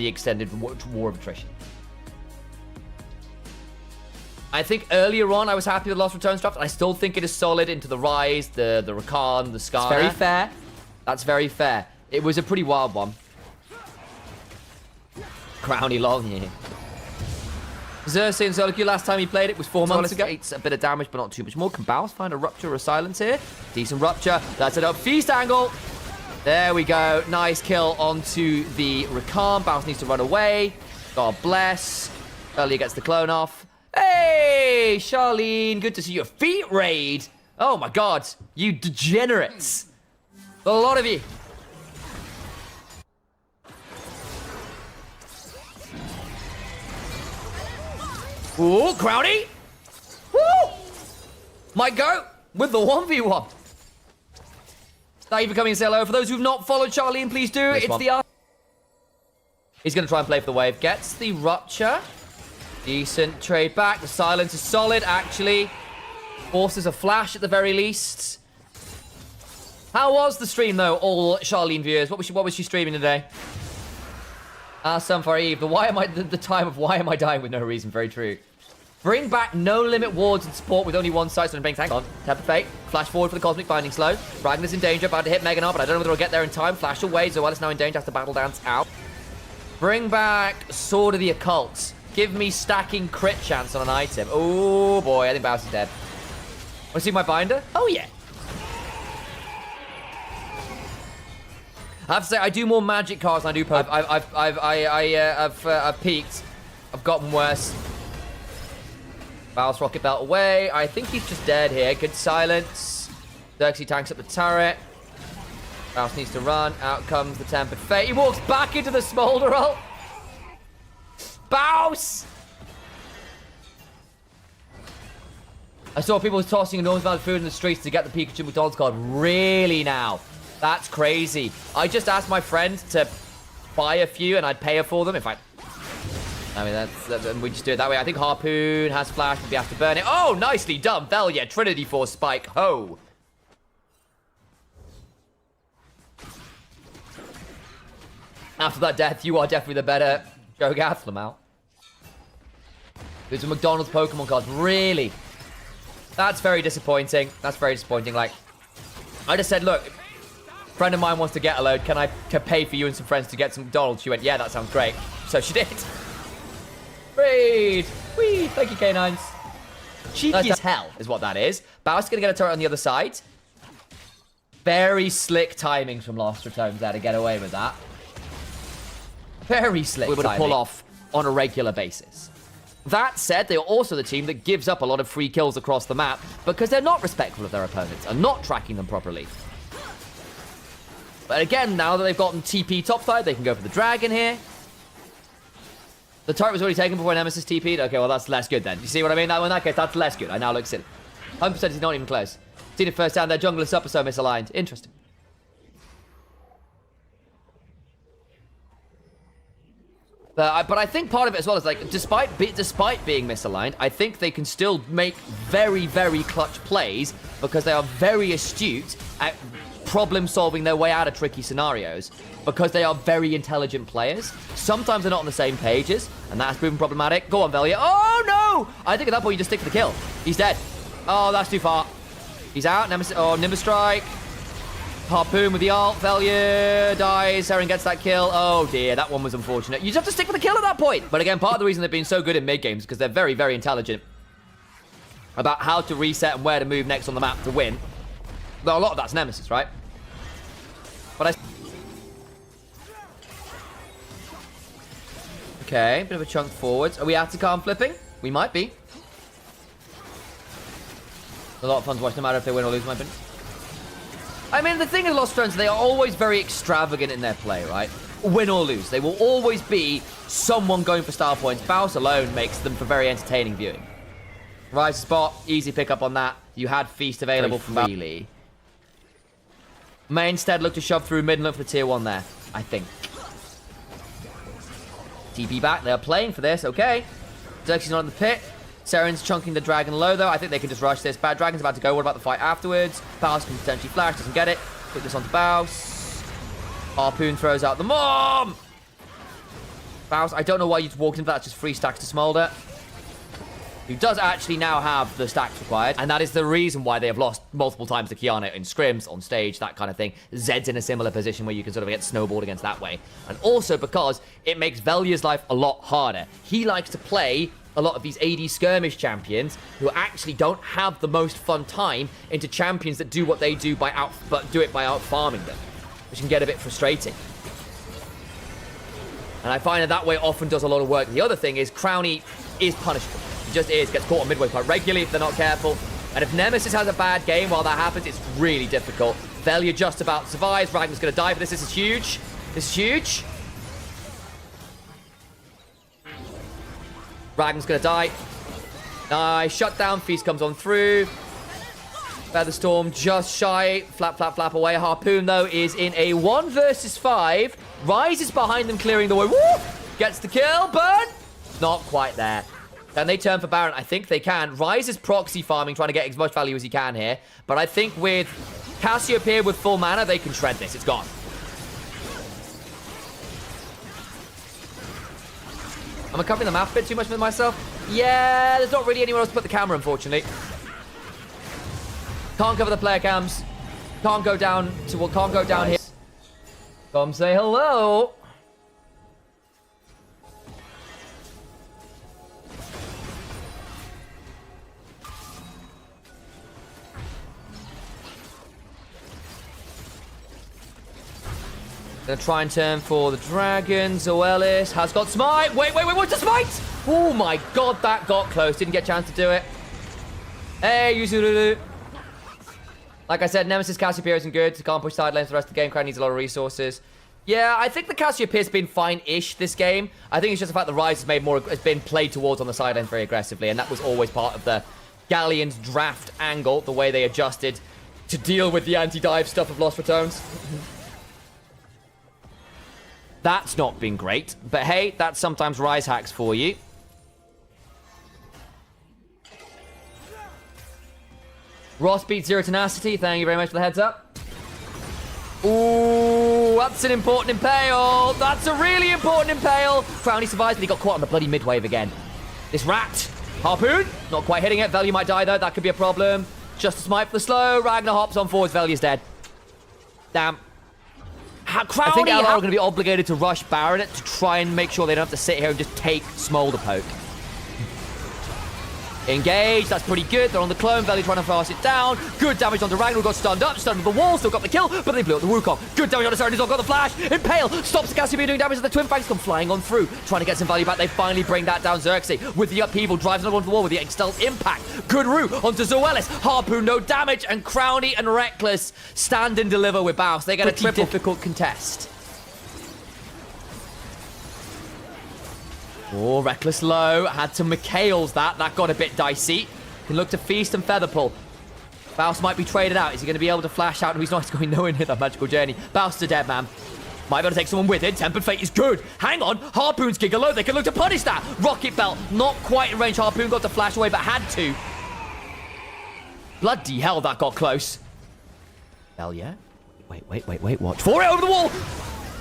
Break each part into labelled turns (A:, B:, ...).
A: the extended war of attrition. I think earlier on I was happy with Lost Ratones draft. I still think it is solid into the Rise, the Rakan, the Scar. It's very fair. That's very fair. It was a pretty wild one. Crowny long here. Xerxes and Solo Q, last time he played it was 4 months ago. It's a bit of damage, but not too much more. Can Baus find a Rupture or a Silence here? Decent Rupture. That's it up. Feast angle. There we go. Nice kill onto the Rakan. Baus needs to run away. God bless. Earlier gets the clone off. Hey, Charlene. Good to see you. Feet raid. Oh my god. You degenerates. A lot of you. Ooh, Crowdy. Woo! Might go with the 1v1. Thank you for coming and say hello. For those who've not followed Charlene, please do. It's the... He's going to try and play for the wave. Gets the Rupture. Decent trade back. The Silence is solid, actually. Forces a flash at the very least. How was the stream, though, all Charlene viewers? What was she streaming today? Sunfire Eve. The time of why am I dying with no reason? Very true. Bring back no limit wards and support with only one side, so I'm being tanked on. Temper Fate. Flash forward for the Cosmic Binding Slow. Ragnar's in danger, about to hit Meganar, but I don't know whether he'll get there in time. Flash away. Zoel is now in danger, has to battle dance out. Bring back Sword of the Occult. Give me stacking crit chance on an item. Oh boy, I think Baus is dead. Want to see my binder? Oh yeah. I have to say, I do more magic cards than I do Pope. I've peaked. I've gotten worse. Baus Rocket Belt away. I think he's just dead here. Good Silence. Xerxes tanks up the turret. Baus needs to run. Out comes the Tempered Fate. He walks back into the Smolder ult. Baus! I saw people tossing enormous amount of food in the streets to get the Pikachu McDonald's card. Really now? That's crazy. I just asked my friend to buy a few and I'd pay her for them. In fact, I mean, we just do it that way. I think Harpoon has flash, but we have to burn it. Oh, nicely done. Velia, Trinity Force Spike. Ho. After that death, you are definitely the better Joe Lamau. There's a McDonald's Pokemon card. Really? That's very disappointing. That's very disappointing. Like, I just said, look, a friend of mine wants to get a load. Can I pay for you and some friends to get some McDonald's? She went, yeah, that sounds great. So she did. Great. Whee. Thank you, K9s. Cheeky as hell is what that is. Baus is going to get a turret on the other side. Very slick timings from Lost Ratones there to get away with that. Very slick. We would pull off on a regular basis. That said, they are also the team that gives up a lot of free kills across the map because they're not respectful of their opponents and not tracking them properly. But again, now that they've gotten TP topside, they can go for the dragon here. The turret was already taken before Nemesis TP'd. Okay, well, that's less good then. You see what I mean? Now, in that case, that's less good. I now look silly. 100% is not even close. Seen it first down. Their jungle is up so misaligned. Interesting. But I think part of it as well is, like, despite being misaligned, I think they can still make very, very clutch plays because they are very astute at problem-solving their way out of tricky scenarios because they are very intelligent players. Sometimes they're not on the same pages, and that's proven problematic. Go on, Velia. Oh, no! I think at that point you just stick for the kill. He's dead. Oh, that's too far. He's out. Nemesis. Oh, Nimbus Strike. Harpoon with the ult. Velia dies. Seren gets that kill. Oh, dear. That one was unfortunate. You just have to stick with the kill at that point. But again, part of the reason they've been so good in mid-games is because they're very, very intelligent about how to reset and where to move next on the map to win. Though a lot of that's Nemesis, right? But okay, bit of a chunk forwards. Are we Atacam flipping? We might be. A lot of fun to watch, no matter if they win or lose, in my opinion. I mean, the thing in Lost Ratones, they are always very extravagant in their play, right? Win or lose. They will always be someone going for star points. Baus alone makes them for very entertaining viewing. Rise spot, easy pickup on that. You had Feast available from Bailey. May instead look to shove through mid and look for the tier 1 there, I think. TP back, they're playing for this, okay. Xerxes not in the pit. Seren's chunking the dragon low, though. I think they can just rush this. Bad Dragon's about to go. What about the fight afterwards? Baus can potentially flash, doesn't get it. Put this onto Baus. Harpoon throws out the mom! Faust, I don't know why you walked into that. It's just 3 stacks to Smolder. Who does actually now have the stacks required. And that is the reason why they have lost multiple times to Kiana in scrims, on stage, that kind of thing. Zed's in a similar position where you can sort of get snowballed against that way. And also because it makes Velia's life a lot harder. He likes to play a lot of these AD skirmish champions who actually don't have the most fun time into champions that do what they do but do it by out farming them, which can get a bit frustrating. And I find that way often does a lot of work. The other thing is Crownie is punishable. He just is. Gets caught on midway quite regularly if they're not careful. And if Nemesis has a bad game while that happens, it's really difficult. Velia just about survives. Ragnar's going to die for this. This is huge. This is huge. Ragnar's going to die. Nice. Shutdown. Feast comes on through. Featherstorm just shy. Flap, flap, flap away. Harpoon, though, is in a 1 versus 5. Ryze is behind them, clearing the way. Woo! Gets the kill. Burn. Not quite there. Can they turn for Baron? I think they can. Ryze is proxy farming, trying to get as much value as he can here. But I think with Cassiopeia with full mana, they can shred this. It's gone. Am I covering the map a bit too much with myself? Yeah, there's not really anywhere else to put the camera, unfortunately. Can't cover the player cams. Can't go down to what? Can't go down here. Come say hello. Gonna try and turn for the dragon. Zoelis has got smite. Wait, what's the smite? Oh my god, that got close. Didn't get a chance to do it. Hey, Yuzuru. Like I said, Nemesis Cassiopeia isn't good. Can't push side lanes for the rest of the game. Crowd needs a lot of resources. Yeah, I think the Cassiopeia's been fine-ish this game. I think it's just the fact the Ryze has been played towards on the side lane very aggressively, and that was always part of the Galions draft angle, the way they adjusted to deal with the anti-dive stuff of Lost Ratones. That's not been great, but hey, that's sometimes Ryze hacks for you. Ross beats Zero Tenacity. Thank you very much for the heads up. Ooh, that's an important impale. That's a really important impale. Crownie survives, but he got caught on the bloody midwave again. This rat. Harpoon. Not quite hitting it. Velia might die, though. That could be a problem. Just a smite for the slow. Ragnar hops on forwards. Velia's dead. Damn. Crownie, I think Alvar are going to be obligated to rush Baronet to try and make sure they don't have to sit here and just take Smolder Poke. Engage, that's pretty good. They're on the clone. Velia trying to fast it down. Good damage onto Ragnar, got stunned up, stunned with the wall, still got the kill, but they blew up the Wukong. Good damage on the Saren, he's got the flash. Impale, stops the Cassiopeia doing damage, and the Twin Fangs come flying on through. Trying to get some value back, they finally bring that down. Xerxes with the upheaval, drives another onto the wall with the stealth impact. Good route onto Zoelis. Harpoon, no damage, and Crownie and Reckless stand and deliver with Baus. They get a triple difficult contest. Oh, Reckless low. Had to Mikhail's that. That got a bit dicey. Can look to Feast and Featherpull. Baus might be traded out. Is he going to be able to flash out? No, he's not. He's going nowhere near that magical journey. Baus to dead man. Might be able to take someone with it. Tempered Fate is good. Hang on. Harpoon's Giga low. They can look to punish that. Rocket Belt. Not quite in range. Harpoon got to flash away, but had to. Bloody hell, that got close. Hell yeah. Wait. Watch for it over the wall.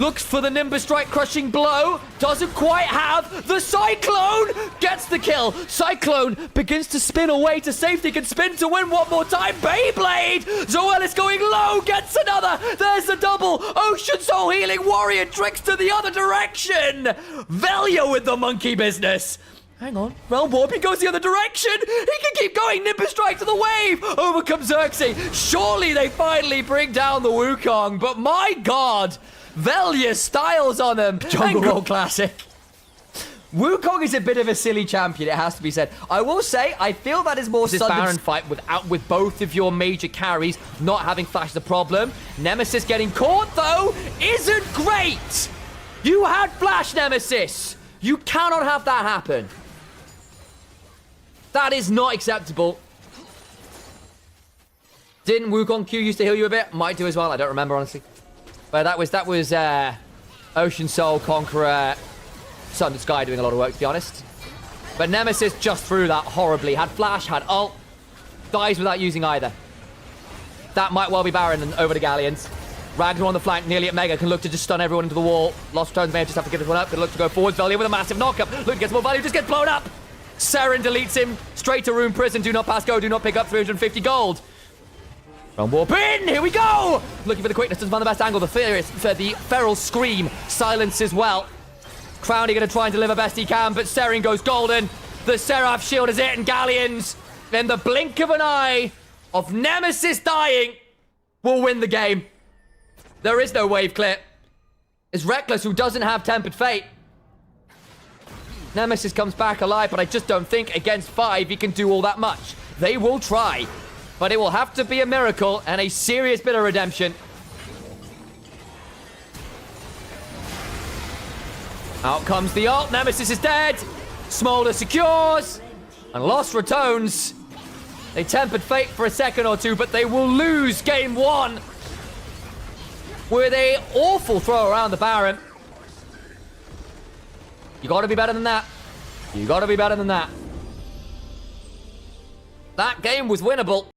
A: Looks for the Nimbus Strike crushing blow. Doesn't quite have the Cyclone. Gets the kill. Cyclone begins to spin away to safety. Can spin to win one more time. Beyblade. Zoelis going low. Gets another. There's the double. Ocean Soul Healing Warrior tricks to the other direction. Velia with the monkey business. Hang on. Realm Warp, he goes the other direction. He can keep going. Nimbus Strike to the wave. Over comes Xerxes. Surely they finally bring down the Wukong. But my God. Velia styles on him. Jungle Roll classic. Wukong is a bit of a silly champion, it has to be said. I will say, I feel that is more this Baron fight with both of your major carries not having flash the problem. Nemesis getting caught, though, isn't great. You had flash, Nemesis. You cannot have that happen. That is not acceptable. Didn't Wukong Q used to heal you a bit? Might do as well, I don't remember, honestly. But that was Ocean Soul, Conqueror, Sun and Sky doing a lot of work, to be honest. But Nemesis just threw that horribly. Had flash, had ult. Dies without using either. That might well be Baron and over the Galions. Ragnar on the flank, nearly at Mega, can look to just stun everyone into the wall. Lost Ratones may just have to give this one up. Can look to go forwards. Valiant with a massive knockup. Luke gets more value, just gets blown up. Seren deletes him. Straight to Rune Prison. Do not pass go. Do not pick up 350 gold. Run warp in. Here we go. Looking for the quickness. Doesn't find the best angle. The feral scream. Silence as well. Crowny going to try and deliver best he can, but Seren goes golden. The Seraph shield is it, and Galions, in the blink of an eye of Nemesis dying, will win the game. There is no wave clear. It's Reckless who doesn't have Tempered Fate. Nemesis comes back alive, but I just don't think against 5 he can do all that much. They will try, but it will have to be a miracle and a serious bit of redemption. Out comes the ult. Nemesis is dead. Smolder secures. And Lost Ratones. They Tempered Fate for a second or two, but they will lose game 1 with a awful throw around the Baron. You gotta be better than that. You gotta be better than that. That game was winnable.